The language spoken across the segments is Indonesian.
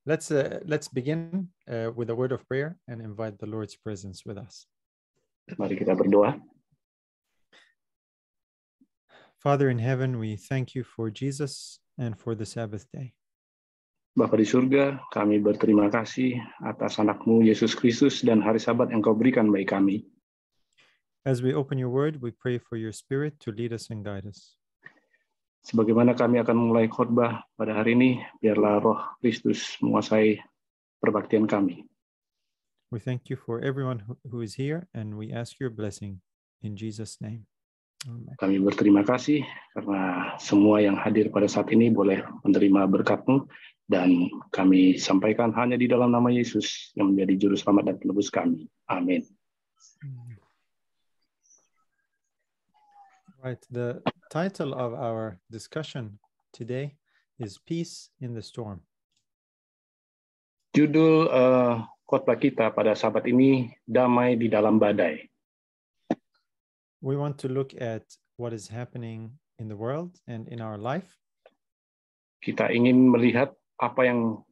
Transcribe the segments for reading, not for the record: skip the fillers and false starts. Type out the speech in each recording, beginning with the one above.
Let's begin with a word of prayer and invite the Lord's presence with us. Mari kita berdoa. Father in heaven, we thank you for Jesus and for the Sabbath day. Bapa di surga, kami berterima kasih atas anak-Mu Yesus Kristus dan hari Sabat yang Kau berikan bagi kami. As we open your word, we pray for your Spirit to lead us and guide us. Sebagaimana kami akan mulai khotbah pada hari ini, biarlah Roh Kristus menguasai perbaktian kami. We thank you for everyone who is here, and we ask your blessing in Jesus' name. Amen. Kami berterima kasih karena semua yang hadir pada saat ini boleh menerima berkat-Mu, dan kami sampaikan hanya di dalam nama Yesus yang menjadi juru selamat dan penebus kami. Amin. Right, the title of our discussion today is Peace in the Storm. Judul khotbah kita pada Sabat ini, Damai di dalam Badai. We want to look at what is happening in the world and in our life. Kita ingin melihat apa yang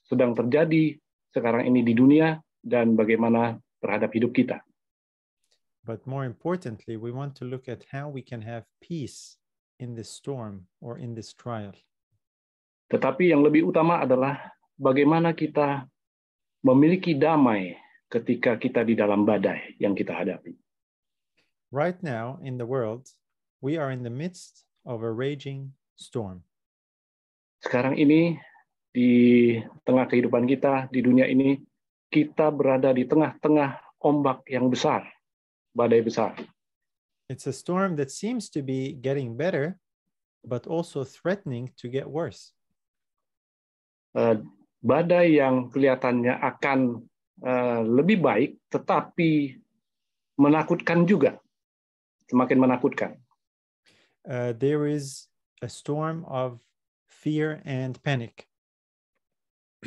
sedang terjadi sekarang ini di dunia dan bagaimana terhadap hidup kita. But more importantly, we want to look at how we can have peace in this storm or in this trial. Tetapi yang lebih utama adalah bagaimana kita memiliki damai ketika kita di dalam badai yang kita hadapi. Right now in the world, we are in the midst of a raging storm. Sekarang ini di tengah kehidupan kita di dunia ini, kita berada di tengah-tengah ombak yang besar. Badai besar. It's a storm that seems to be getting better, but also threatening to get worse. Badai yang kelihatannya akan lebih baik, tetapi menakutkan juga, semakin menakutkan. There is a storm of fear and panic.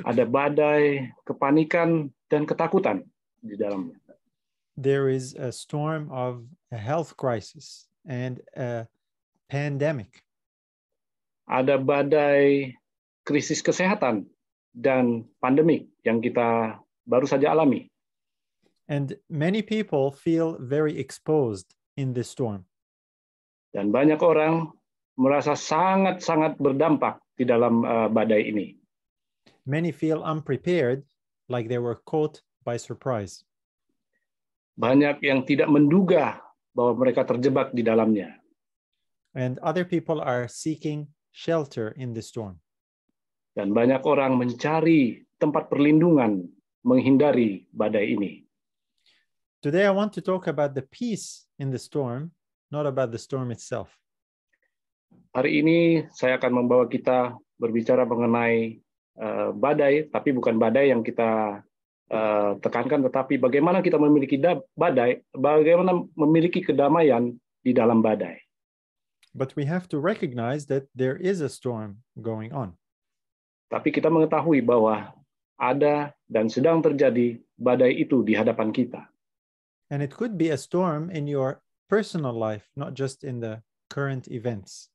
Ada badai kepanikan dan ketakutan di dalamnya. There is a storm of a health crisis and a pandemic. Ada badai krisis kesehatan dan pandemik yang kita baru saja alami. And many people feel very exposed in this storm. Dan banyak orang merasa sangat-sangat berdampak di dalam badai ini. Many feel unprepared, like they were caught by surprise. Banyak yang tidak menduga bahwa mereka terjebak di dalamnya. And other people are seeking shelter in the storm. Dan banyak orang mencari tempat perlindungan menghindari badai ini. Today I want to talk about the peace in the storm, not about the storm itself. Hari ini saya akan membawa kita berbicara mengenai badai, tapi bukan badai yang kita tekankan, tetapi bagaimana kita memiliki badai, bagaimana memiliki kedamaian di dalam badai. But we have to recognize that there is a storm going on. Tapi kita mengetahui bahwa ada dan sedang terjadi badai itu di hadapan kita. And it could be a storm in your personal life, not just in the current events.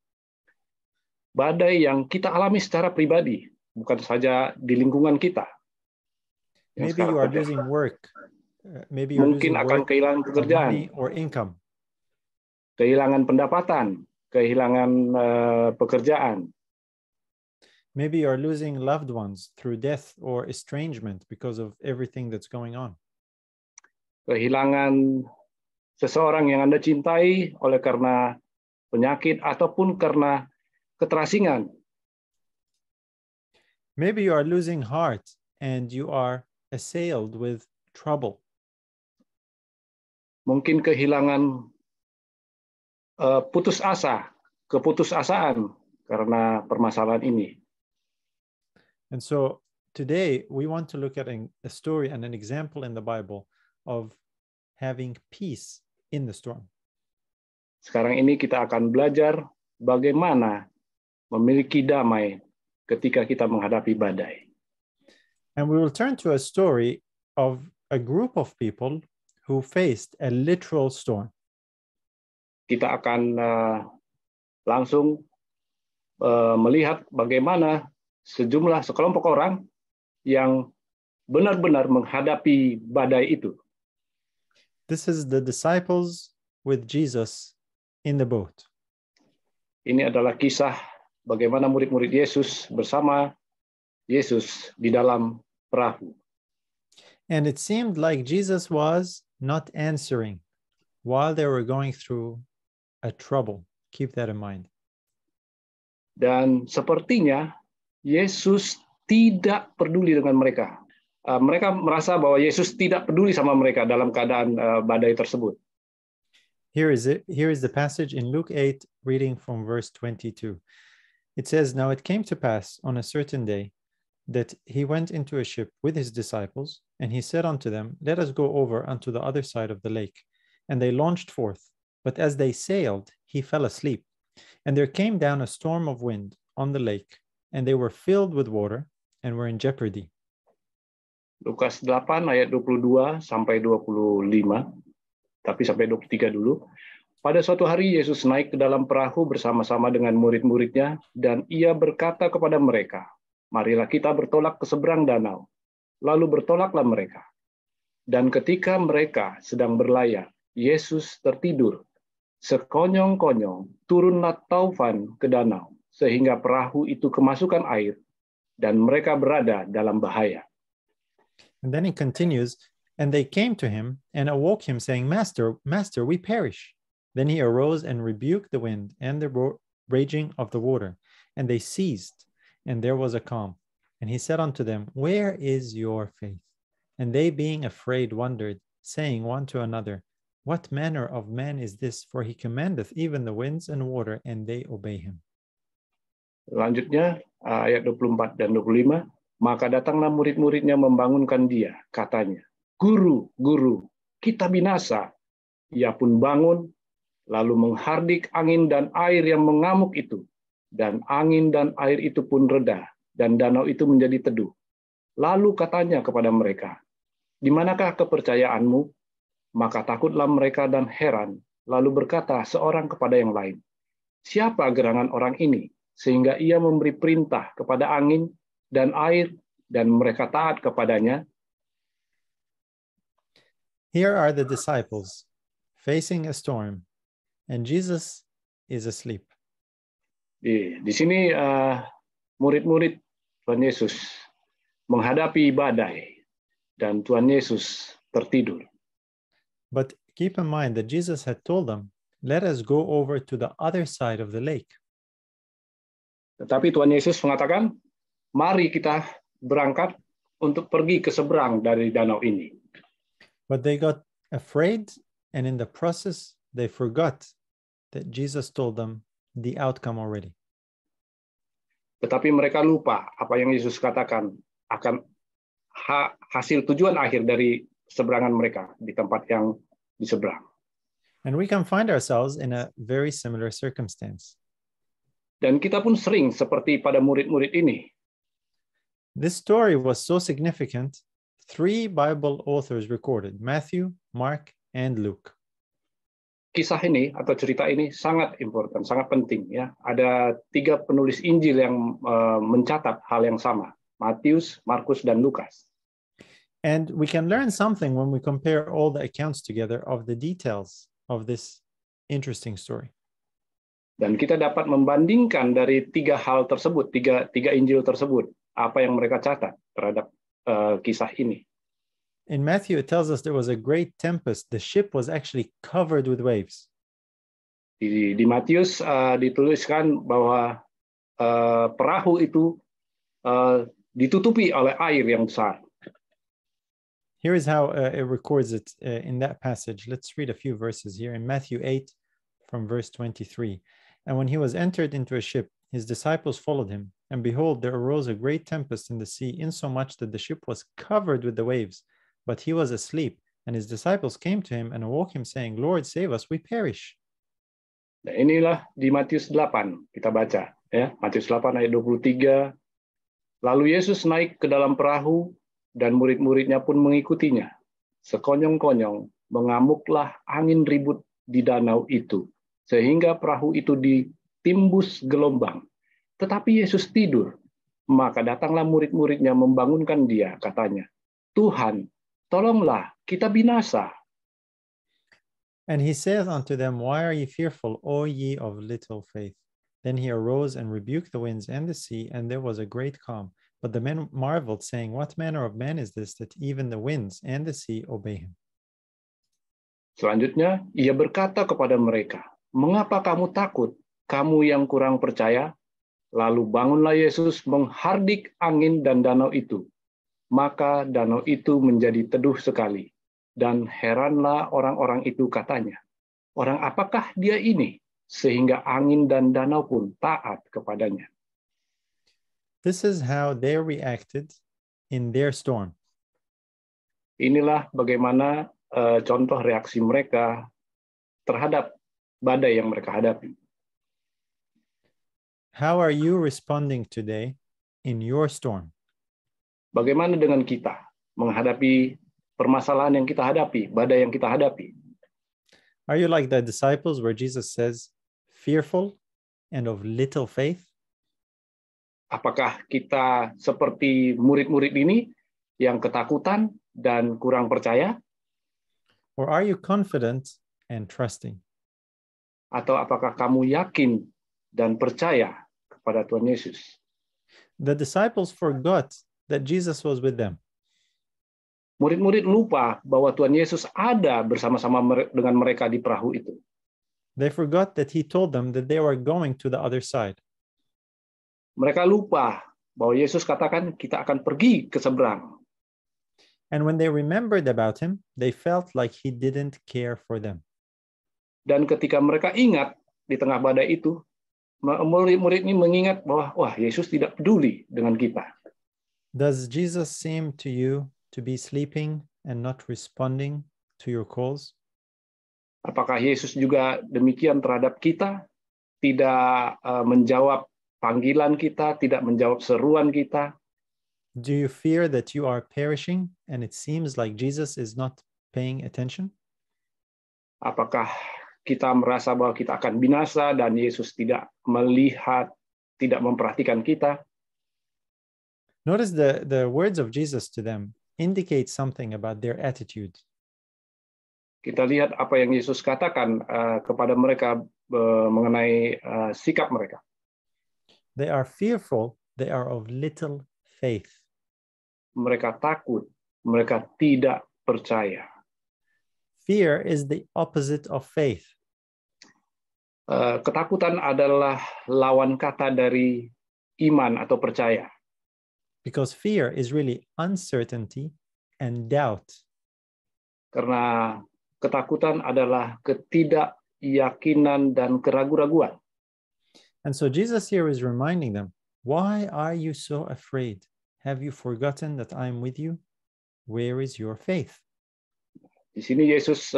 Badai yang kita alami secara pribadi, bukan saja di lingkungan kita. Maybe you are losing work. Maybe you're Mungkin losing akan work, kehilangan or pekerjaan, money, or income. kehilangan pendapatan, kehilangan pekerjaan. Maybe you're losing loved ones through death or estrangement because of everything that's going on. Kehilangan seseorang yang Anda cintai oleh karena penyakit ataupun karena keterasingan. Maybe you are losing heart and you are assailed with trouble. Mungkin kehilangan putus asa, keputusasaan karena permasalahan ini. And so today we want to look at a story and an example in the Bible of having peace in the storm. Sekarang ini kita akan belajar bagaimana memiliki damai ketika kita menghadapi badai. And we will turn to a story of a group of people who faced a literal storm. Kita akan langsung melihat bagaimana sekelompok orang yang benar-benar menghadapi badai itu. This is the disciples with Jesus in the boat. Ini adalah kisah bagaimana murid-murid Yesus bersama Yesus di dalam perahu. And it seemed like Jesus was not answering while they were going through a trouble. Keep that in mind. Dan sepertinya Yesus tidak peduli dengan mereka. Mereka merasa bahwa Yesus tidak peduli sama mereka dalam keadaan badai tersebut. Here is the passage in Luke 8, reading from verse 22. It says, "Now it came to pass on a certain day that he went into a ship with his disciples, and he said unto them, Let us go over unto the other side of the lake. And they launched forth. But as they sailed, he fell asleep. And there came down a storm of wind on the lake, and they were filled with water and were in jeopardy." Lukas 8 ayat 22 sampai 25, tapi sampai 23 dulu. Pada suatu hari Yesus naik ke dalam perahu bersama-sama dengan murid-muridnya, dan ia berkata kepada mereka, "Marilah kita bertolak ke seberang danau." Lalu bertolaklah mereka. Dan ketika mereka sedang berlayar, Yesus tertidur. Sekonyong-konyong turunlah taufan ke danau, sehingga perahu itu kemasukan air, dan mereka berada dalam bahaya. And then he continues, "And they came to him and awoke him, saying, Master, Master, we perish." Then he arose and rebuked the wind and the raging of the water, and they ceased, and there was a calm. And he said unto them, "Where is your faith?" And they, being afraid, wondered, saying one to another, "What manner of man is this? For he commandeth even the winds and water, and they obey him." Selanjutnya, ayat 24 dan 25, maka datanglah murid-muridnya membangunkan dia, katanya, "Guru, Guru, kita binasa." Ia pun bangun, lalu menghardik angin dan air yang mengamuk itu, dan angin dan air itu pun reda, dan danau itu menjadi teduh. Lalu katanya kepada mereka, "Di manakah kepercayaanmu?" Maka takutlah mereka dan heran, lalu berkata seorang kepada yang lain, "Siapa gerangan orang ini, sehingga ia memberi perintah kepada angin dan air, dan mereka taat kepadanya?" Here are the disciples facing a storm, and Jesus is asleep. Di sini murid-murid Tuhan Yesus menghadapi badai, dan Tuhan Yesus tertidur. But keep in mind that Jesus had told them, "Let us go over to the other side of the lake." Tetapi Tuhan Yesus mengatakan, "Mari kita berangkat untuk pergi ke seberang dari danau ini." But they got afraid, and in the process, they forgot that Jesus told them the outcome already. Tetapi mereka lupa apa yang Yesus katakan akan hasil tujuan akhir dari seberangan mereka di tempat yang di seberang. And we can find ourselves in a very similar circumstance. Dan kita pun sering seperti pada murid-murid ini. This story was so significant. 3 Bible authors recorded, Matthew, Mark, and Luke. Kisah ini atau cerita ini sangat important, sangat penting ya. Ada 3 penulis Injil yang mencatat hal yang sama, Matius, Markus, dan Lukas. And we can learn something when we compare all the accounts together of the details of this interesting story. Dan kita dapat membandingkan dari 3 hal tersebut, tiga Injil tersebut, apa yang mereka catat terhadap kisah ini. In Matthew, it tells us there was a great tempest. The ship was actually covered with waves. Di Matius dituliskan bahwa perahu itu ditutupi oleh air yang besar. Here is how it records it in that passage. Let's read a few verses here in Matthew 8 from verse 23. "And when he was entered into a ship, his disciples followed him. And behold, there arose a great tempest in the sea, insomuch that the ship was covered with the waves. But he was asleep. And his disciples came to him and awoke him, saying, Lord, save us, we perish." Nah, inilah di Matius 8 kita baca ya, Matius 8 ayat 23. Lalu Yesus naik ke dalam perahu dan murid-muridnya pun mengikutinya. Sekonyong-konyong mengamuklah angin ribut di danau itu, sehingga perahu itu ditimbus gelombang. Tetapi Yesus tidur. Maka datanglah murid-muridnya membangunkan dia, katanya, Tuhan, tolonglah, kita binasa. And he saith unto them, Why are ye fearful, O ye of little faith? Then he arose and rebuked the winds and the sea, and there was a great calm. But the men marveled, saying, What manner of man is this, that even the winds and the sea obey him? Selanjutnya, ia berkata kepada mereka, mengapa kamu takut, kamu yang kurang percaya? Lalu bangunlah Yesus menghardik angin dan danau itu. Maka danau itu menjadi teduh sekali. Dan heranlah orang-orang itu, katanya, orang apakah dia ini? Sehingga angin dan danau pun taat kepadanya. This is how they reacted in their storm. Inilah bagaimana contoh reaksi mereka terhadap badai yang mereka hadapi. How are you responding today in your storm? Bagaimana dengan kita menghadapi permasalahan yang kita hadapi, badai yang kita hadapi? Are you like the disciples where Jesus says, fearful and of little faith? Apakah kita seperti murid-murid ini yang ketakutan dan kurang percaya? Or are you confident and trusting? Atau apakah kamu yakin dan percaya kepada Tuhan Yesus? The disciples forgot that Jesus was with them. Murid-murid lupa bahwa Tuhan Yesus ada bersama-sama dengan mereka di perahu itu. They forgot that he told them that they were going to the other side. Mereka lupa bahwa Yesus katakan kita akan pergi ke seberang. And when they remembered about him, they felt like he didn't care for them. Dan ketika mereka ingat di tengah badai itu, murid-murid ini mengingat bahwa wah, Yesus tidak peduli dengan kita. Does Jesus seem to you to be sleeping and not responding to your calls? Apakah Yesus juga demikian terhadap kita? Tidak menjawab panggilan kita, tidak menjawab seruan kita? Do you fear that you are perishing and it seems like Jesus is not paying attention? Apakah kita merasa bahwa kita akan binasa dan Yesus tidak melihat, tidak memperhatikan kita? Notice the words of Jesus to them indicate something about their attitude. Kita lihat apa yang Yesus katakan kepada mereka mengenai sikap mereka. They are fearful, they are of little faith. Mereka takut, mereka tidak percaya. Fear is the opposite of faith. Ketakutan adalah lawan kata dari iman atau percaya. Because fear is really uncertainty and doubt. Karena ketakutan adalah ketidakyakinan dan keraguan-raguan. And so Jesus here is reminding them, why are you so afraid? Have you forgotten that I am with you? Where is your faith? Di sini Yesus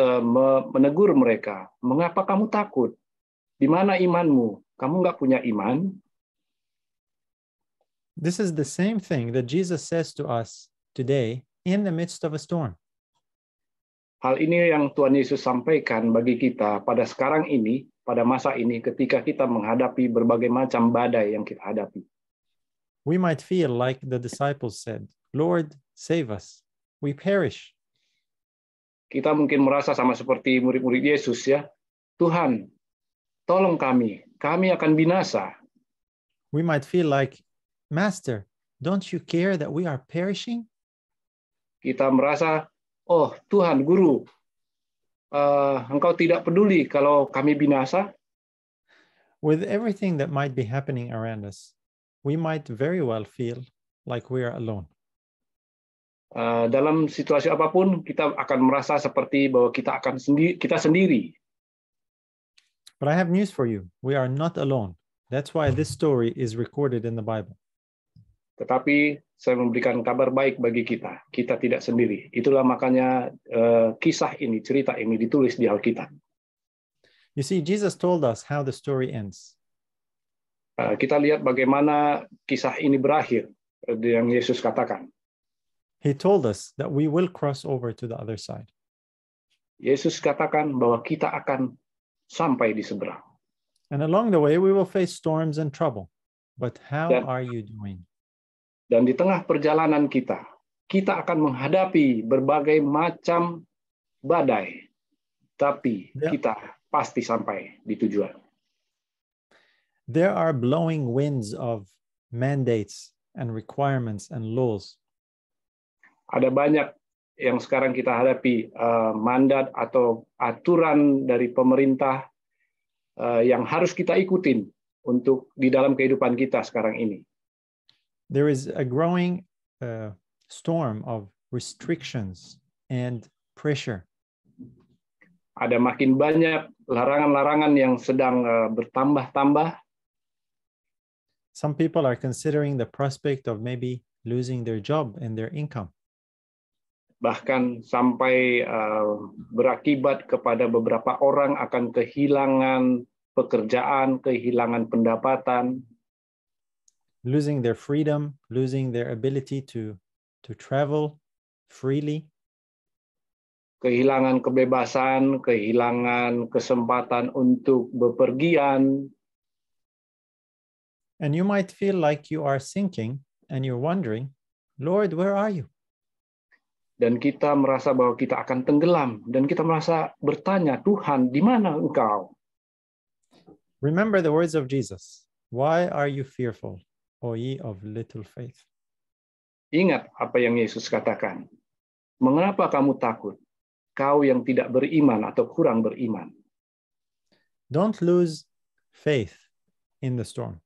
menegur mereka, mengapa kamu takut? Di mana imanmu? Kamu nggak punya iman? This is the same thing that Jesus says to us today in the midst of a storm. Hal ini yang Tuhan Yesus sampaikan bagi kita pada sekarang ini, pada masa ini, ketika kita menghadapi berbagai macam badai yang kita hadapi. We might feel like the disciples said, Lord, save us. We perish. Kita mungkin merasa sama seperti murid-murid Yesus ya. Tuhan, tolong kami akan binasa. We might feel like, Master, don't you care that we are perishing? Kita merasa, oh Tuhan, Guru, Engkau tidak peduli kalau kami binasa. With everything that might be happening around us, we might very well feel like we are alone. Dalam situasi apapun, kita akan merasa seperti bahwa kita sendiri. But I have news for you. We are not alone. That's why this story is recorded in the Bible. Tetapi saya memberikan kabar baik bagi kita. Kita tidak sendiri. Itulah makanya kisah ini, cerita ini ditulis di Alkitab. You see, Jesus told us how the story ends. Kita lihat bagaimana kisah ini berakhir yang Yesus katakan. He told us that we will cross over to the other side. Yesus katakan bahwa kita akan sampai di seberang. And along the way, we will face storms and trouble. But how are you doing? Dan di tengah perjalanan kita akan menghadapi berbagai macam badai, tapi kita pasti sampai di tujuan. There are blowing winds of mandates and requirements and laws. Ada banyak yang sekarang kita hadapi, mandat atau aturan dari pemerintah yang harus kita ikutin untuk di dalam kehidupan kita sekarang ini. There is a growing storm of restrictions and pressure. Ada makin banyak larangan-larangan yang sedang bertambah-tambah. Some people are considering the prospect of maybe losing their job and their income. Bahkan sampai berakibat kepada beberapa orang akan kehilangan pekerjaan, kehilangan pendapatan. Losing their freedom, losing their ability to travel freely. Kehilangan kebebasan, kehilangan kesempatan untuk bepergian. And you might feel like you are sinking and you're wondering, Lord, where are you? Dan kita merasa bahwa kita akan tenggelam. Dan kita merasa bertanya, Tuhan, di mana Engkau? Remember the words of Jesus. Why are you fearful, O ye of little faith? Ingat apa yang Yesus katakan. Mengapa kamu takut? Kau yang tidak beriman atau kurang beriman. Don't lose faith in the storm.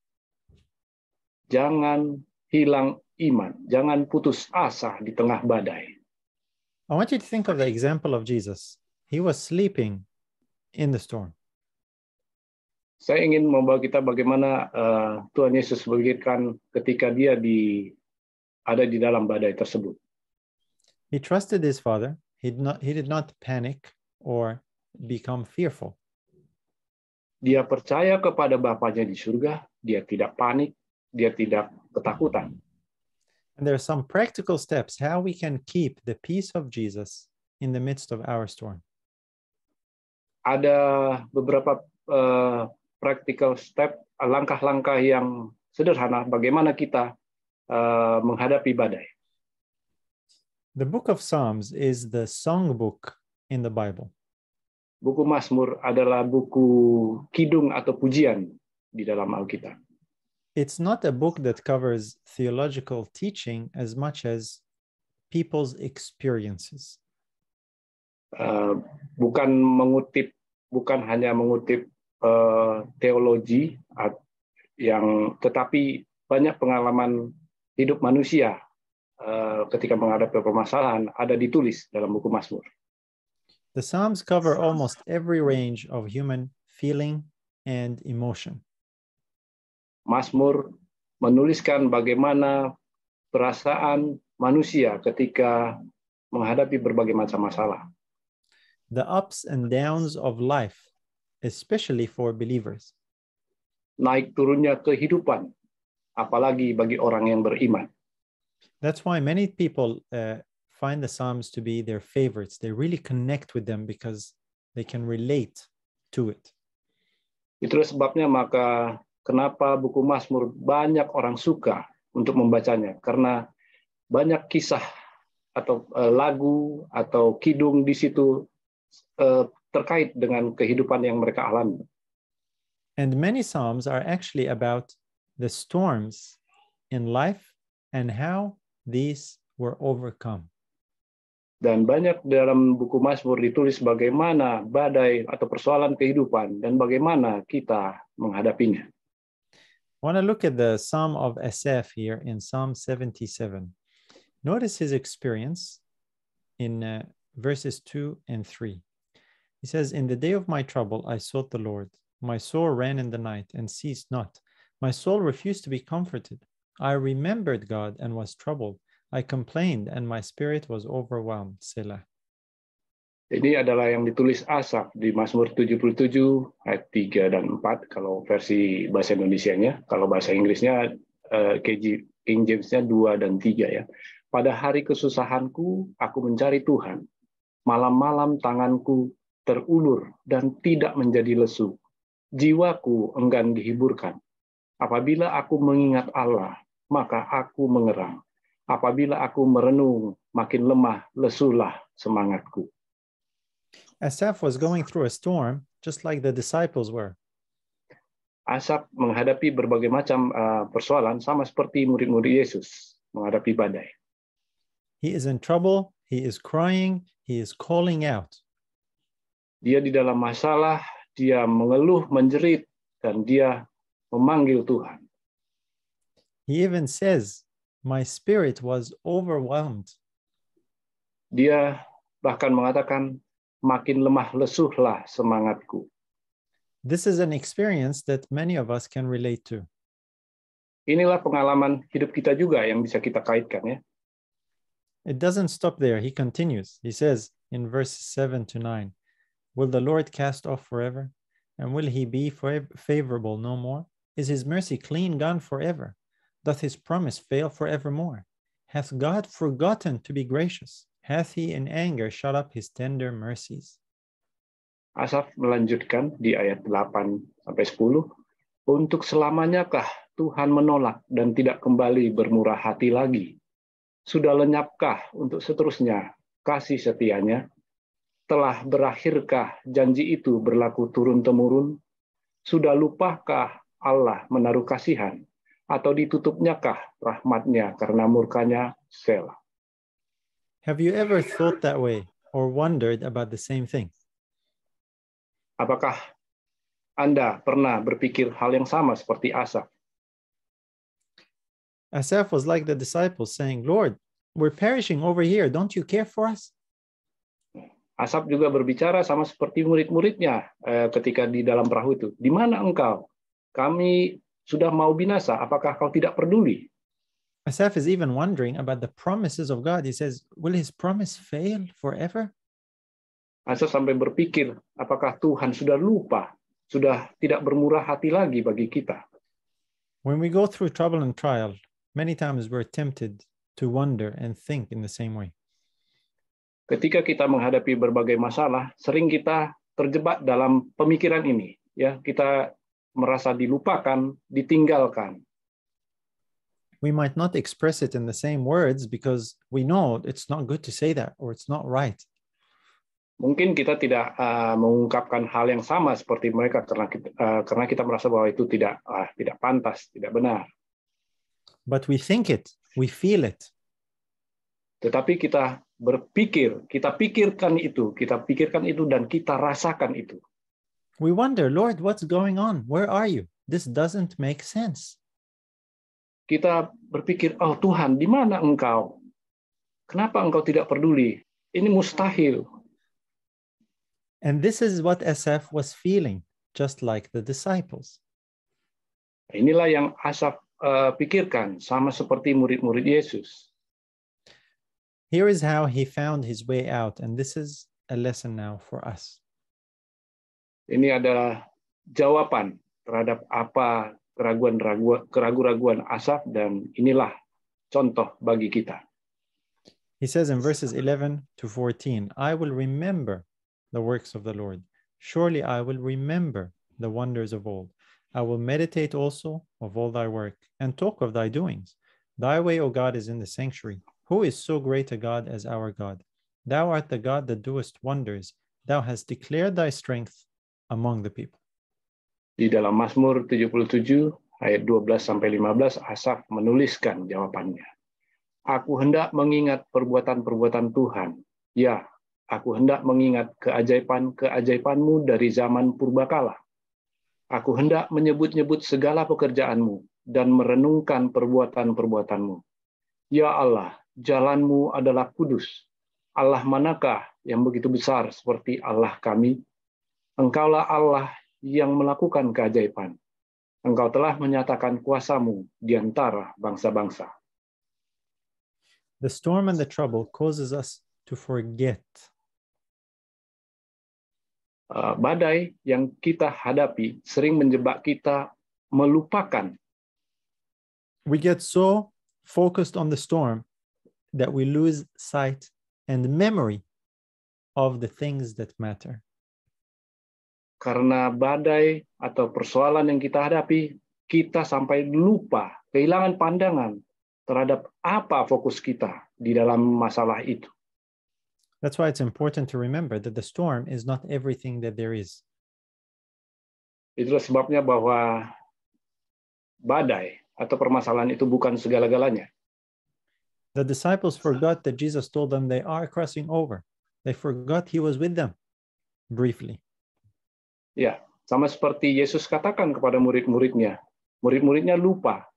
Jangan hilang iman. Jangan putus asa di tengah badai. I want you to think of the example of Jesus. He was sleeping in the storm. Saya ingin membawa kita bagaimana Tuhan Yesus berikan ketika dia ada di dalam badai tersebut. He trusted his Father. He did not panic or become fearful. Dia percaya kepada Bapanya di surga. Dia tidak panik. Dia tidak ketakutan. And there are some practical steps how we can keep the peace of Jesus in the midst of our storm. Ada beberapa practical step, langkah-langkah yang sederhana bagaimana kita menghadapi badai. The book of Psalms is the songbook in the Bible. Buku Mazmur adalah buku kidung atau pujian di dalam Alkitab. It's not a book that covers theological teaching as much as people's experiences. Bukan hanya mengutip teologi tetapi banyak pengalaman hidup manusia ketika menghadapi permasalahan ada ditulis dalam buku Mazmur. The Psalms cover almost every range of human feeling and emotion. Mazmur menuliskan bagaimana perasaan manusia ketika menghadapi berbagai macam masalah. The ups and downs of life, especially for believers. Naik turunnya kehidupan, apalagi bagi orang yang beriman. That's why many people find the Psalms to be their favorites. They really connect with them because they can relate to it. Itulah sebabnya maka kenapa buku Mazmur banyak orang suka untuk membacanya. Karena banyak kisah atau lagu atau kidung di situ terkait dengan kehidupan yang mereka alami. And many Psalms are actually about the storms in life and how these were overcome. Dan banyak dalam buku Mazmur ditulis bagaimana badai atau persoalan kehidupan dan bagaimana kita menghadapinya. I want to look at the Psalm of Asaph here in Psalm 77. Notice his experience in verses 2 and 3. He says, "In the day of my trouble, I sought the Lord. My soul ran in the night and ceased not. My soul refused to be comforted. I remembered God and was troubled. I complained and my spirit was overwhelmed." Selah. Ini adalah yang ditulis Asaf di Mazmur 77 ayat 3 dan 4 kalau versi bahasa Indonesianya. Kalau bahasa Inggrisnya King James-nya 2 dan 3 ya. Pada hari kesusahanku aku mencari Tuhan. Malam-malam tanganku terulur dan tidak menjadi lesu. Jiwaku enggan dihiburkan. Apabila aku mengingat Allah, maka aku mengerang. Apabila aku merenung, makin lemah lesulah semangatku. Asaph was going through a storm, just like the disciples were. Asaph menghadapi berbagai macam persoalan sama seperti murid-murid Yesus menghadapi badai. He is in trouble, he is crying, he is calling out. Dia di dalam masalah, dia mengeluh, menjerit, dan dia memanggil Tuhan. He even says, my spirit was overwhelmed. Dia bahkan mengatakan, makin lemah lesuhlah semangatku. This is an experience that many of us can relate to. Inilah pengalaman hidup kita juga yang bisa kita kaitkan ya. It doesn't stop there. He continues. He says in verses 7 to 9, will the Lord cast off forever? And will he be favorable no more? Is his mercy clean gone forever? Doth his promise fail forevermore? Hath God forgotten to be gracious? Hath he in anger shut up his tender mercies? Asaph melanjutkan di ayat 8-10, untuk selamanyakah Tuhan menolak dan tidak kembali bermurah hati lagi? Sudah lenyapkah untuk seterusnya kasih setianya? Telah berakhirkah janji itu berlaku turun-temurun? Sudah lupakah Allah menaruh kasihan? Atau ditutupnyakah rahmatnya karena murkanya? Selah. Have you ever thought that way or wondered about the same thing? Apakah Anda pernah berpikir hal yang sama seperti Asaph? Asaph was like the disciples saying, Lord, we're perishing over here. Don't you care for us? Asaph juga berbicara sama seperti murid-muridnya ketika di dalam perahu itu. Di mana engkau? Kami sudah mau binasa. Apakah kau tidak peduli? Asaph is even wondering about the promises of God. He says, will his promise fail forever? Asaph sampai berpikir, apakah Tuhan sudah lupa? Sudah tidak bermurah hati lagi bagi kita? When we go through trouble and trial, many times we're tempted to wonder and think in the same way. Ketika kita menghadapi berbagai masalah, sering kita terjebak dalam pemikiran ini. Ya, kita merasa dilupakan, ditinggalkan. We might not express it in the same words because we know it's not good to say that or it's not right. Mungkin kita tidak mengungkapkan hal yang sama seperti mereka karena kita merasa bahwa itu tidak pantas, tidak benar. But we think it, we feel it. Tetapi kita berpikir, kita pikirkan itu dan kita rasakan itu. We wonder, Lord, what's going on? Where are you? This doesn't make sense. Kita berpikir, oh Tuhan, di mana engkau? Kenapa engkau tidak peduli? Ini mustahil. And this is what Asaph was feeling, just like the disciples. Inilah yang Asaph pikirkan, sama seperti murid-murid Yesus. Here is how he found his way out, and this is a lesson now for us. Ini adalah jawaban terhadap apa keraguan-raguan Asaph, dan inilah contoh bagi kita. He says in verses 11 to 14, I will remember the works of the Lord. Surely I will remember the wonders of old. I will meditate also of all thy work and talk of thy doings. Thy way, O God, is in the sanctuary. Who is so great a God as our God? Thou art the God that doest wonders. Thou hast declared thy strength among the people. Di dalam Mazmur 77 ayat 12-15 Asaph menuliskan jawabannya. Aku hendak mengingat perbuatan-perbuatan Tuhan. Ya, aku hendak mengingat keajaiban-keajaibanmu dari zaman purbakala. Aku hendak menyebut-nyebut segala pekerjaanmu dan merenungkan perbuatan-perbuatanmu. Ya Allah, jalanmu adalah kudus. Allah manakah yang begitu besar seperti Allah kami? Engkaulah Allah yang melakukan keajaiban. Engkau telah menyatakan kuasamu di antara bangsa-bangsa. The storm and the trouble causes us to forget. Badai yang kita hadapi sering menjebak kita melupakan. We get so focused on the storm that we lose sight and memory of the things that matter. Karena badai atau persoalan yang kita hadapi, kita sampai lupa, kehilangan pandangan terhadap apa fokus kita di dalam masalah itu. That's why it's important to remember that the storm is not everything that there is. Itulah sebabnya bahwa badai atau permasalahan itu bukan segala-galanya. The disciples forgot that Jesus told them they are crossing over. They forgot he was with them briefly. Ya, sama seperti Yesus katakan kepada murid-muridnya. Murid-muridnya lupa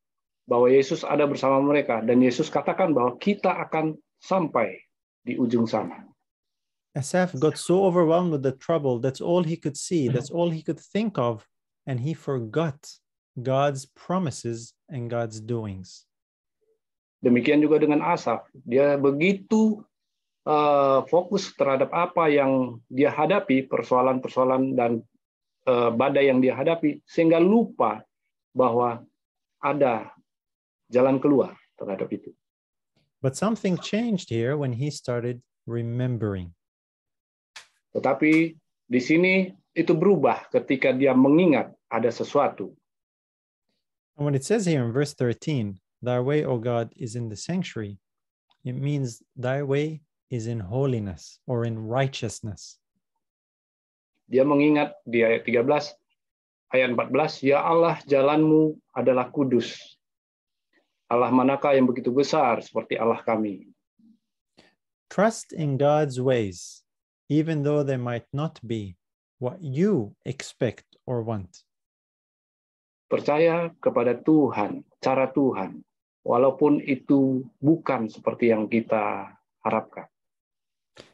bahwa Yesus ada bersama mereka dan Yesus katakan bahwa kita akan sampai di ujung sana. Asaph got so overwhelmed with the trouble. That's all he could see. That's all he could think of. And he forgot God's promises and God's doings. Demikian juga dengan Asaf. Dia begitu fokus terhadap apa yang dia hadapi, persoalan-persoalan dan badai yang dia hadapi, sehingga lupa bahwa ada jalan keluar terhadap itu. But something changed here when he started remembering. Tetapi di sini itu berubah ketika dia mengingat ada sesuatu. And when it says here in verse 13, thy way, O God, is in the sanctuary, it means thy way is in holiness or in righteousness. Dia mengingat di ayat 13, ayat 14, ya Allah, jalanmu adalah kudus. Allah manakah yang begitu besar seperti Allah kami. Trust in God's ways, even though they might not be what you expect or want. Percaya kepada Tuhan, cara Tuhan, walaupun itu bukan seperti yang kita harapkan.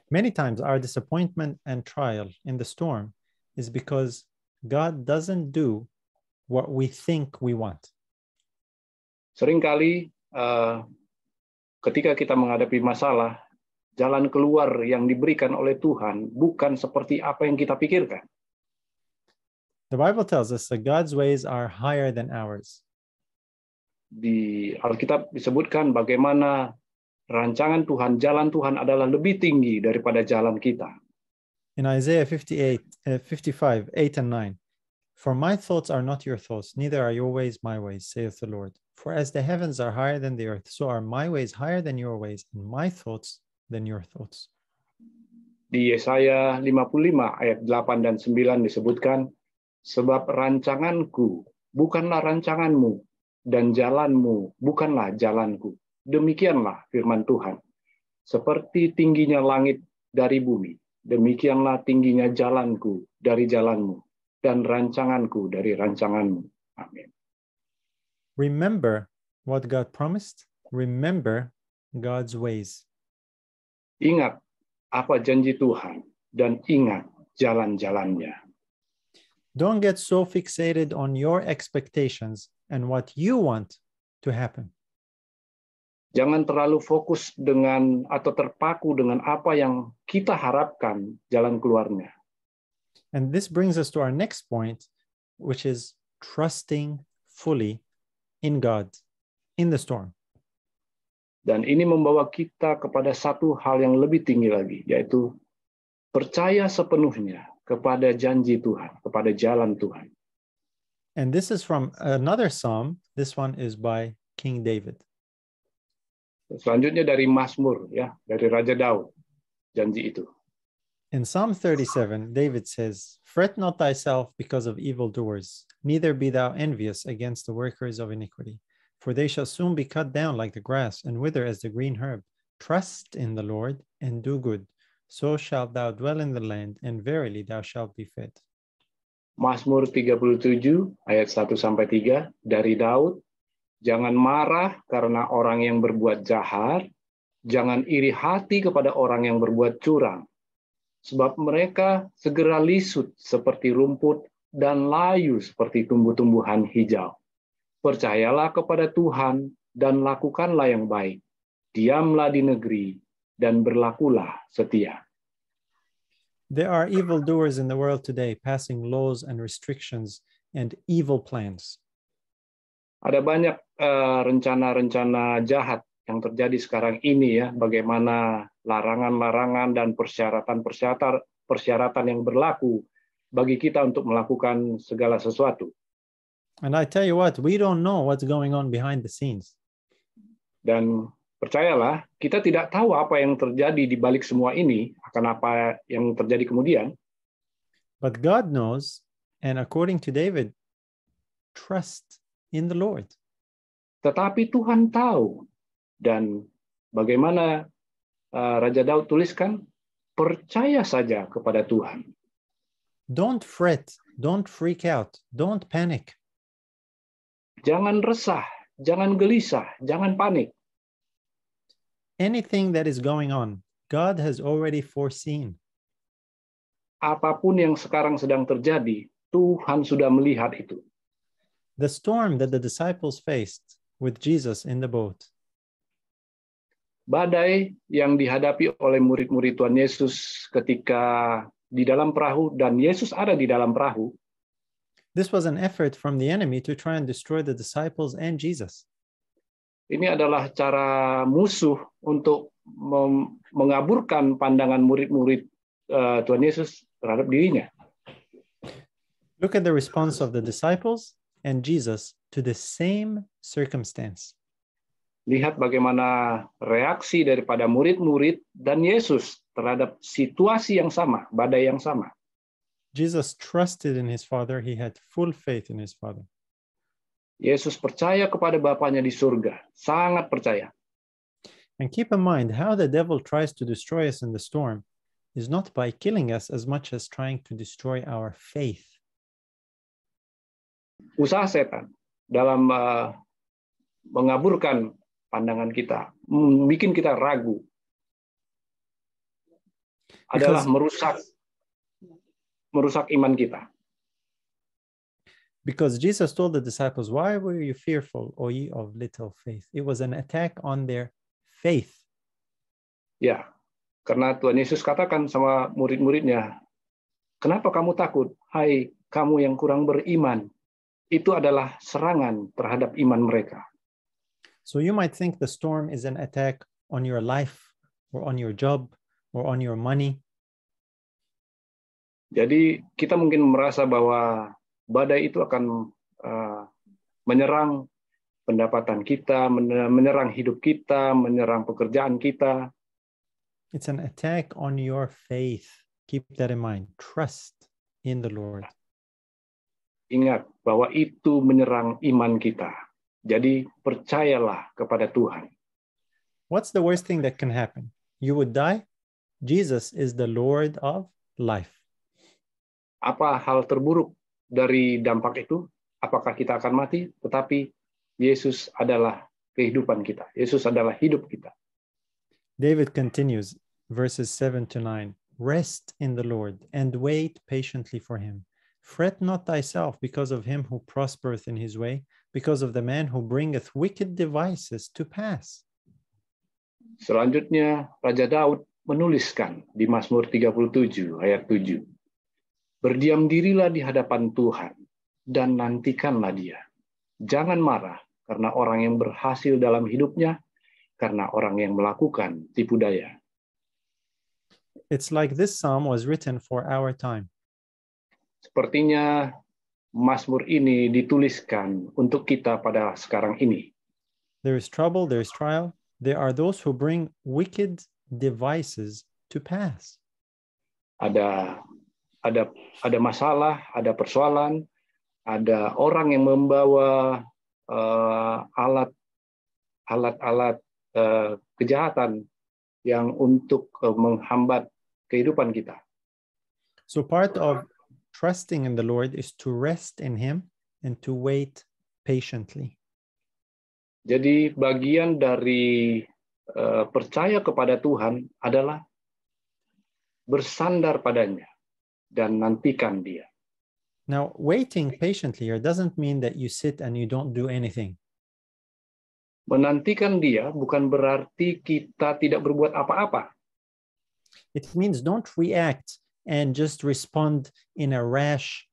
Many times our disappointment and trial in the storm is because God doesn't do what we think we want. Seringkali ketika kita menghadapi masalah, jalan keluar yang diberikan oleh Tuhan bukan seperti apa yang kita pikirkan. The Bible tells us that God's ways are higher than ours. Di Alkitab disebutkan bagaimana rancangan Tuhan, jalan Tuhan adalah lebih tinggi daripada jalan kita. In Isaiah 55, 8 and 9, for my thoughts are not your thoughts, neither are your ways my ways, saith the Lord. For as the heavens are higher than the earth, so are my ways higher than your ways, and my thoughts than your thoughts. Di Yesaya 55 ayat 8 dan 9 disebutkan, sebab rancanganku bukanlah rancanganmu, dan jalanmu bukanlah jalanku. Demikianlah firman Tuhan. Seperti tingginya langit dari bumi, demikianlah tingginya jalanku dari jalanmu, dan rancanganku dari rancanganmu. Amin. Remember what God promised. Remember God's ways. Ingat apa janji Tuhan, dan ingat jalan-jalannya. Don't get so fixated on your expectations and what you want to happen. Jangan terlalu fokus dengan atau terpaku dengan apa yang kita harapkan jalan keluarnya. And this brings us to our next point, which is trusting fully in God in the storm. Dan ini membawa kita kepada satu hal yang lebih tinggi lagi, yaitu percaya sepenuhnya kepada janji Tuhan, kepada jalan Tuhan. And this is from another psalm. This one is by King David. Selanjutnya dari Mazmur, ya, dari Raja Daud, janji itu. In Psalm 37, David says, fret not thyself because of evildoers, neither be thou envious against the workers of iniquity, for they shall soon be cut down like the grass and wither as the green herb. Trust in the Lord and do good, so shalt thou dwell in the land, and verily thou shalt be fed. Mazmur 37 ayat 1-3 dari Daud. Jangan marah karena orang yang berbuat jahat, jangan iri hati kepada orang yang berbuat curang, sebab mereka segera lisut seperti rumput dan layu seperti tumbuh-tumbuhan hijau. Percayalah kepada Tuhan dan lakukanlah yang baik. Diamlah di negeri dan berlakulah setia. There are evildoers in the world today, passing laws and restrictions and evil plans. Ada banyak rencana-rencana jahat yang terjadi sekarang ini, ya, bagaimana larangan-larangan dan persyaratan yang berlaku bagi kita untuk melakukan segala sesuatu. And I tell you what, we don't know what's going on behind the scenes. Dan percayalah, kita tidak tahu apa yang terjadi di balik semua ini, akan apa yang terjadi kemudian. But God knows, and according to David, trust in the Lord. Tetapi Tuhan tahu. Dan bagaimana Raja Daud tuliskan, percaya saja kepada Tuhan. Don't fret, don't freak out, don't panic. Jangan resah, jangan gelisah, jangan panik. Anything that is going on, God has already foreseen. Apapun yang sekarang sedang terjadi, Tuhan sudah melihat itu. The storm that the disciples faced with Jesus in the boat, Badai yang dihadapi oleh murid-murid Tuhan Yesus ketika di dalam perahu dan Yesus ada di dalam perahu, this was an effort from the enemy to try and destroy the disciples and Jesus. ini adalah cara musuh untuk mengaburkan pandangan murid-murid Tuhan Yesus terhadap dirinya. Look at the response of the disciples and Jesus to the same circumstance. Lihat bagaimana reaksi daripada murid-murid dan Yesus terhadap situasi yang sama, badai yang sama. Jesus trusted in his Father. He had full faith in his Father. Yesus percaya kepada Bapanya di surga, sangat percaya. And keep in mind how the devil tries to destroy us in the storm is not by killing us as much as trying to destroy our faith. Usaha setan dalam mengaburkan pandangan kita, bikin kita ragu, adalah merusak iman kita. Because Jesus told the disciples, "Why were you fearful, O ye of little faith?" It was an attack on their faith. Ya, karena Tuhan Yesus katakan sama murid-muridnya, "Kenapa kamu takut, hai kamu yang kurang beriman?" Itu adalah serangan terhadap iman mereka. So you might think the storm is an attack on your life or on your job or on your money. Jadi kita mungkin merasa bahwa badai itu akan menyerang pendapatan kita, menyerang hidup kita, menyerang pekerjaan kita. It's an attack on your faith. Keep that in mind. Trust in the Lord. Ingat bahwa itu menyerang iman kita. Jadi percayalah kepada Tuhan. What's the worst thing that can happen? You would die. Jesus is the Lord of life. Apa hal terburuk dari dampak itu? Apakah kita akan mati? Tetapi Yesus adalah kehidupan kita. Yesus adalah hidup kita. David continues, verses 7 to 9. Rest in the Lord and wait patiently for him. Fret not thyself because of him who prospereth in his way, because of the man who bringeth wicked devices to pass. Selanjutnya, Raja Daud menuliskan di Mazmur 37 ayat 7. Berdiam dirilah di hadapan Tuhan dan nantikanlah dia. Jangan marah karena orang yang berhasil dalam hidupnya, karena orang yang melakukan tipu daya. It's like this psalm was written for our time. Sepertinya Mazmur ini dituliskan untuk kita pada sekarang ini. There is trouble, there is trial. There are those who bring wicked devices to pass. Ada masalah, ada persoalan, ada orang yang membawa alat-alat kejahatan yang untuk menghambat kehidupan kita. So part of trusting in the Lord is to rest in him and to wait patiently. Jadi bagian dari percaya kepada Tuhan adalah bersandar padanya dan nantikan dia. Now, waiting patiently here doesn't mean that you sit and you don't do anything. Menantikan dia bukan berarti kita tidak berbuat apa-apa. It means don't react and just respond in a rash,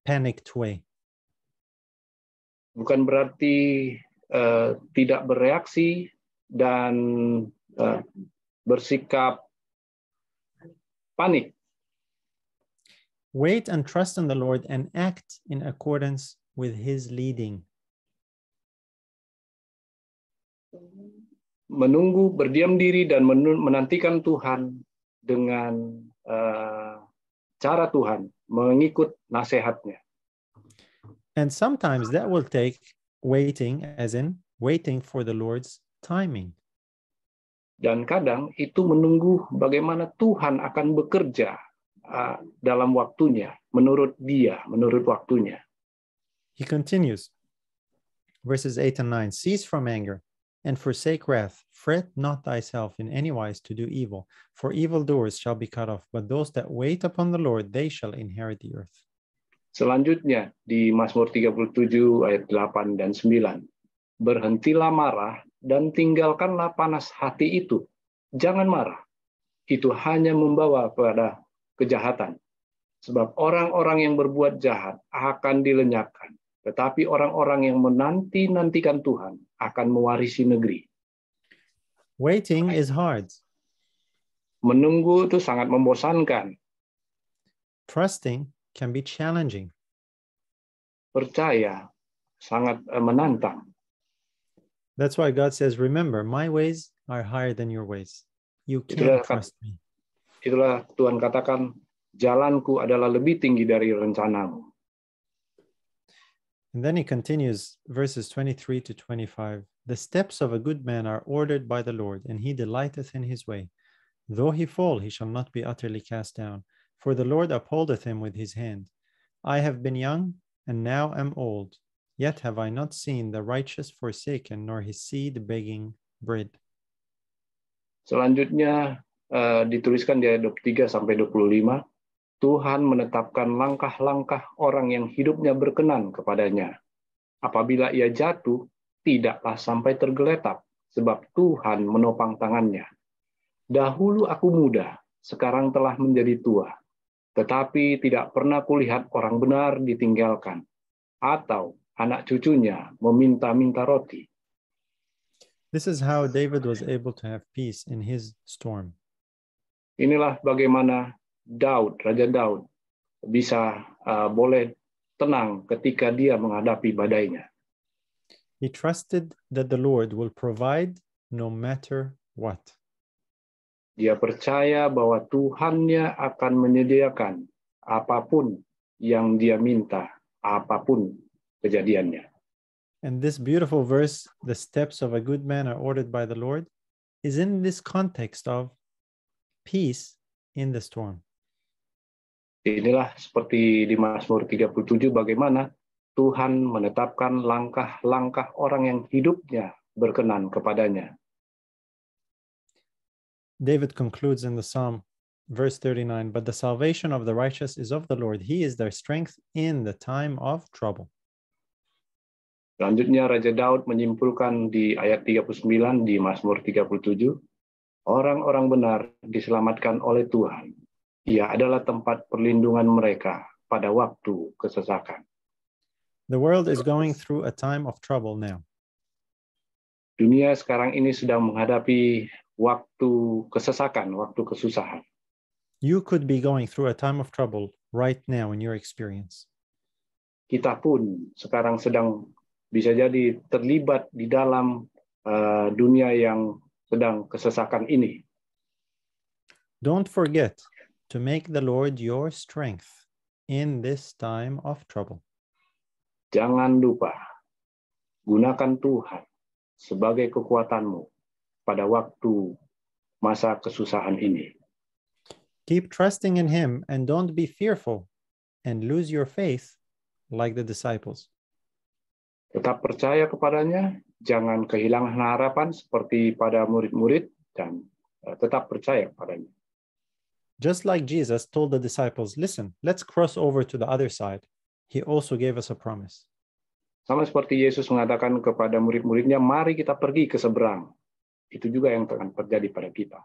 panicked way. Bukan berarti tidak bereaksi dan bersikap panik. Wait and trust in the Lord and act in accordance with his leading. Menunggu, berdiam diri, dan menantikan Tuhan dengan cara Tuhan, mengikut nasihatnya. And sometimes that will take waiting, as in waiting for the Lord's timing. Dan kadang itu menunggu bagaimana Tuhan akan bekerja dalam waktunya, menurut dia, menurut waktunya. He continues, verses 8 and 9, cease from anger and forsake wrath. Fret not thyself in any wise to do evil, for evildoers shall be cut off, but those that wait upon the Lord, they shall inherit the earth. Selanjutnya di Mazmur 37 ayat 8 dan 9. Berhentilah marah dan tinggalkanlah panas hati itu. Jangan marah. Itu hanya membawa pada kejahatan. Sebab orang-orang yang berbuat jahat akan dilenyapkan. Tetapi orang-orang yang menanti-nantikan Tuhan akan mewarisi negeri. Waiting is hard. Menunggu itu sangat membosankan. Trusting can be challenging. Percaya sangat menantang. That's why God says, remember, my ways are higher than your ways. You can't trust me. Itulah Tuhan katakan, jalanku adalah lebih tinggi dari rencanamu. And then he continues, verses 23 to 25. The steps of a good man are ordered by the Lord, and he delighteth in his way. Though he fall, he shall not be utterly cast down, for the Lord upholdeth him with his hand. I have been young, and now am old, yet have I not seen the righteous forsaken, nor his seed begging bread. Selanjutnya dituliskan di ayat 23 sampai 25. Tuhan menetapkan langkah-langkah orang yang hidupnya berkenan kepadanya. Apabila ia jatuh, tidaklah sampai tergeletak, sebab Tuhan menopang tangannya. Dahulu aku muda, sekarang telah menjadi tua, tetapi tidak pernah kulihat orang benar ditinggalkan, atau anak cucunya meminta-minta roti. This is how David was able to have peace in his storm. Inilah bagaimana Raja Daud bisa boleh tenang ketika dia menghadapi badainya. He trusted that the Lord will provide no matter what. Dia percaya bahwa Tuhannya akan menyediakan apapun yang dia minta, apapun kejadiannya. And this beautiful verse, the steps of a good man are ordered by the Lord, is in this context of peace in the storm. Inilah seperti di Mazmur 37 bagaimana Tuhan menetapkan langkah-langkah orang yang hidupnya berkenan kepadanya. David concludes in the Psalm, verse 39, but the salvation of the righteous is of the Lord. He is their strength in the time of trouble. Selanjutnya Raja Daud menyimpulkan di ayat 39 di Mazmur 37, orang-orang benar diselamatkan oleh Tuhan. Ia adalah tempat perlindungan mereka pada waktu kesesakan. The world is going through a time of trouble now. Dunia sekarang ini sedang menghadapi waktu kesesakan, waktu kesusahan. You could be going through a time of trouble right now in your experience. Kita pun sekarang sedang bisa jadi terlibat di dalam dunia yang sedang kesesakan ini. Don't forget to make the Lord your strength in this time of trouble. Jangan lupa, gunakan Tuhan sebagai kekuatanmu pada waktu masa kesusahan ini. Keep trusting in Him and don't be fearful and lose your faith like the disciples. Tetap percaya kepadanya, jangan kehilangan harapan seperti pada murid-murid, dan tetap percaya kepadanya. Just like Jesus told the disciples, listen, let's cross over to the other side. He also gave us a promise. Sama seperti Yesus mengatakan kepada murid-muridnya, mari kita pergi ke seberang. Itu juga yang akan terjadi pada kita.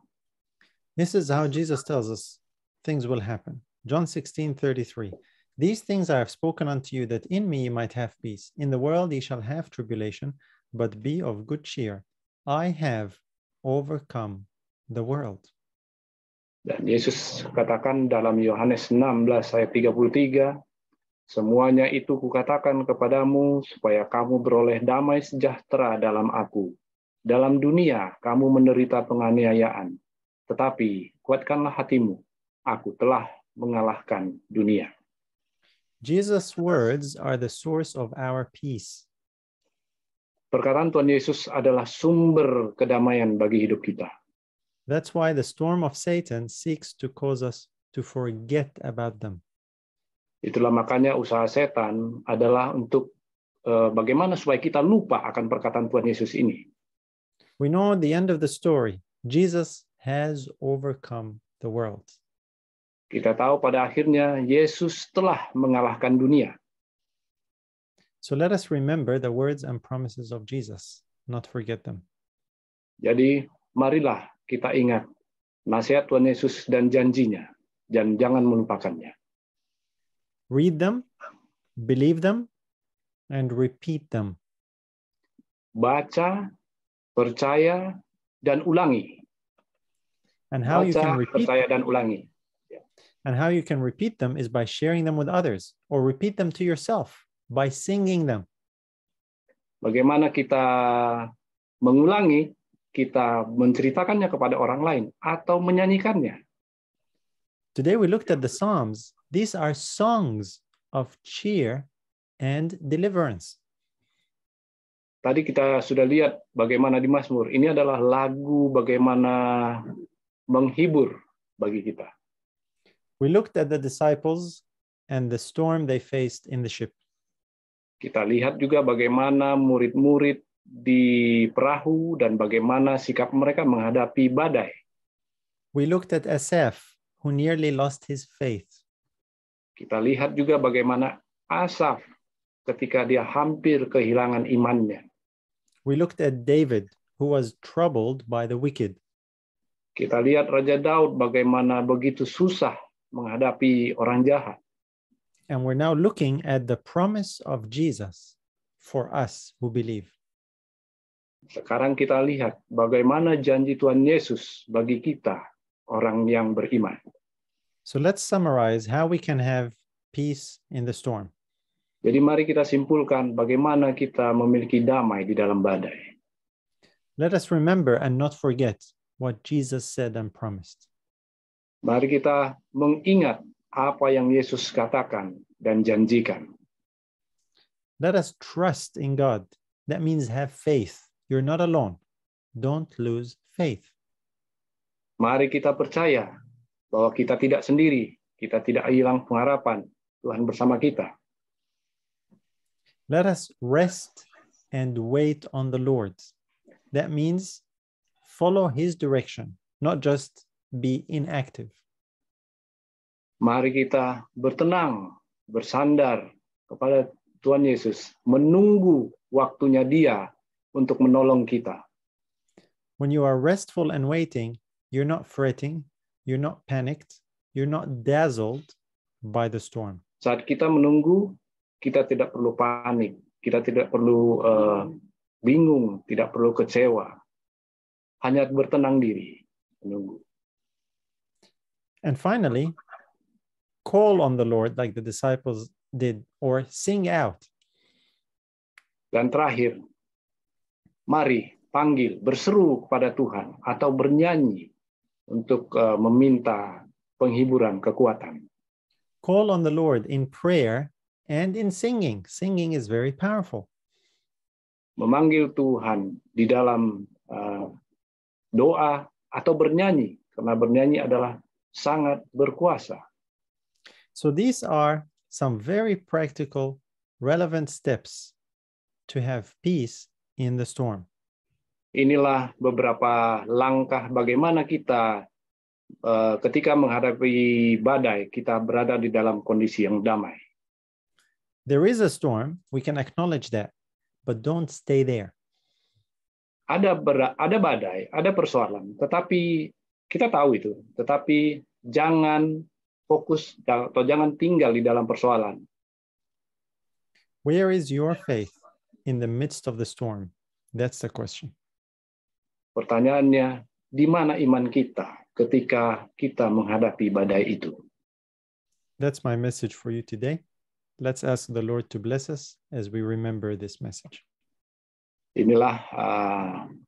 This is how Jesus tells us things will happen. John 16:33. These things I have spoken unto you, that in me you might have peace. In the world ye shall have tribulation, but be of good cheer. I have overcome the world. Dan Yesus katakan dalam Yohanes 16 ayat 33, Semuanya itu kukatakan kepadamu supaya kamu beroleh damai sejahtera dalam aku. Dalam dunia kamu menderita penganiayaan, tetapi kuatkanlah hatimu. Aku telah mengalahkan dunia. Jesus' words are the source of our peace. Perkataan Tuhan Yesus adalah sumber kedamaian bagi hidup kita. That's why the storm of Satan seeks to cause us to forget about them. Itulah makanya usaha setan adalah untuk bagaimana supaya kita lupa akan perkataan Tuhan Yesus ini. We know at the end of the story, Jesus has overcome the world. Kita tahu pada akhirnya Yesus telah mengalahkan dunia. So let us remember the words and promises of Jesus, not forget them. Jadi marilah kita ingat nasihat Tuhan Yesus dan janjinya, dan jangan melupakannya. Read them, believe them, and repeat them. Baca, percaya, dan ulangi. And how you can repeat percaya, dan ulangi. And how you can repeat them is by sharing them with others, or repeat them to yourself by singing them. Bagaimana kita mengulangi? Kita menceritakannya kepada orang lain atau menyanyikannya. Today we looked at the Psalms. These are songs of cheer and deliverance. Tadi kita sudah lihat bagaimana di Mazmur. Ini adalah lagu bagaimana menghibur bagi kita. We looked at the disciples and the storm they faced in the ship. Kita lihat juga bagaimana murid-murid di perahu dan bagaimana sikap mereka menghadapi badai. We looked at Asaph, who nearly lost his faith. Kita lihat juga bagaimana Asaf ketika dia hampir kehilangan imannya. We looked at David, who was troubled by the wicked. Kita lihat Raja Daud bagaimana begitu susah menghadapi orang jahat. And we're now looking at the promise of Jesus for us who believe. Sekarang kita lihat bagaimana janji Tuhan Yesus bagi kita, orang yang beriman. So let's summarize how we can have peace in the storm. Jadi mari kita simpulkan bagaimana kita memiliki damai di dalam badai. Let us remember and not forget what Jesus said and promised. Mari kita mengingat apa yang Yesus katakan dan janjikan. Let us trust in God. That means have faith. You're not alone. Don't lose faith. Mari kita percaya bahwa kita tidak sendiri, kita tidak hilang pengharapan, Tuhan bersama kita. Let us rest and wait on the Lord. That means follow his direction, not just be inactive. Mari kita bertenang, bersandar kepada Tuhan Yesus, menunggu waktunya Dia untuk menolong kita. When you are restful and waiting, you're not fretting, you're not panicked, you're not dazzled by the storm. Saat kita menunggu, kita tidak perlu panik, kita tidak perlu bingung, tidak perlu kecewa. Hanya bertenang diri, menunggu. And finally, call on the Lord like the disciples did, or sing out. Dan terakhir, mari panggil, berseru kepada Tuhan atau bernyanyi untuk meminta penghiburan, kekuatan. Call on the Lord in prayer and in singing. Singing is very powerful. Memanggil Tuhan di dalam doa atau bernyanyi, karena bernyanyi adalah sangat berkuasa. So these are some very practical, relevant steps to have peace in the storm. Inilah beberapa langkah bagaimana kita ketika menghadapi badai, kita berada di dalam kondisi yang damai. There is a storm, we can acknowledge that, but don't stay there. Ada badai, ada persoalan, tetapi kita tahu itu, tetapi jangan fokus atau jangan tinggal di dalam persoalan. Where is your faith in the midst of the storm? That's the question. Pertanyaannya, di mana iman kita ketika kita menghadapi badai itu? That's my message for you today. Let's ask the Lord to bless us as we remember this message. Inilah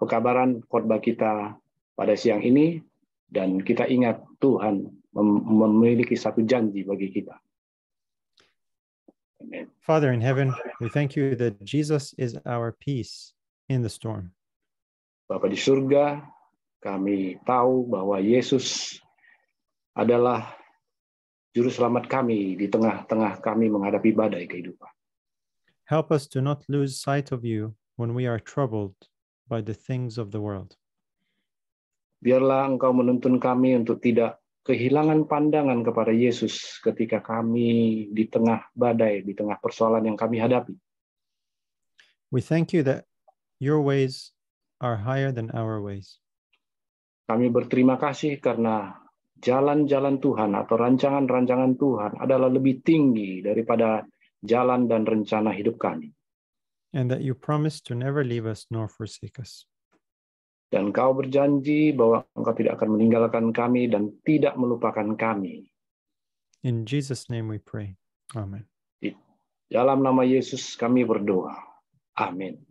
pekabaran khotbah kita pada siang ini, dan kita ingat Tuhan memiliki satu janji bagi kita. Amen. Father in heaven, we thank you that Jesus is our peace in the storm. Bapa di surga, kami tahu bahwa Yesus adalah juru selamat kami di tengah-tengah kami menghadapi badai kehidupan. Help us to not lose sight of you when we are troubled by the things of the world. Biarlah Engkau menuntun kami untuk tidak kehilangan pandangan kepada Yesus ketika kami di tengah badai, di tengah persoalan yang kami hadapi. We thank you that your ways are higher than our ways. Kami berterima kasih karena jalan-jalan Tuhan atau rancangan-rancangan Tuhan adalah lebih tinggi daripada jalan dan rencana hidup kami. And that you promise to never leave us nor forsake us. Dan Kau berjanji bahwa Engkau tidak akan meninggalkan kami dan tidak melupakan kami. In Jesus' name we pray. Amen. Di dalam nama Yesus kami berdoa. Amin.